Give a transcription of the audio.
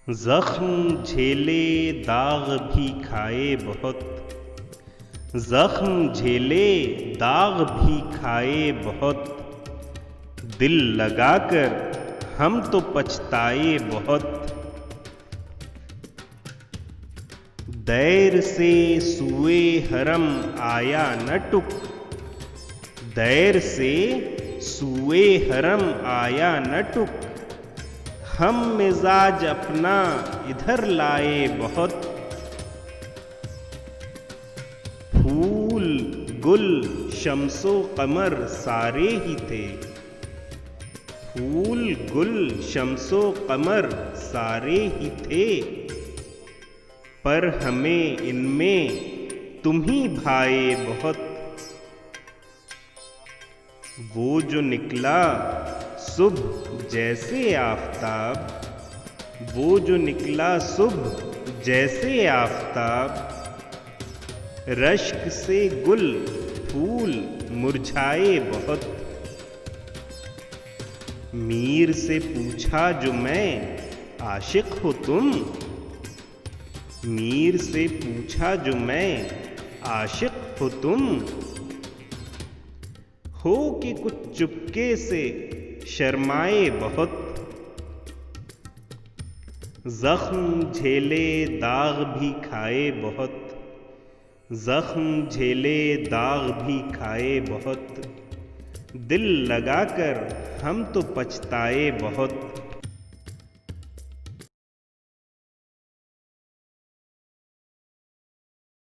जख्म झेले दाग भी खाए बहुत, जख्म झेले दाग भी खाए बहुत, दिल लगाकर हम तो पछताए बहुत। दैर से सुए हरम आया न टुक, दैर से सुए हरम आया न टुक, हम मिजाज अपना इधर लाए बहुत। फूल गुल शम्सो कमर सारे ही थे, फूल गुल शम्सो कमर सारे ही थे, पर हमें इनमें तुम ही भाए बहुत। वो जो निकला सुबह जैसे आफताब, वो जो निकला सुबह जैसे आफताब, रश्क से गुल फूल मुरझाए बहुत। मीर से पूछा जो मैं आशिक हो तुम, मीर से पूछा जो मैं आशिक हो तुम, हो कि कुछ चुपके से शर्माए बहुत। जख्म झेले दाग भी खाए बहुत, जख्म झेले दाग भी खाए बहुत, दिल लगाकर हम तो पछताए बहुत।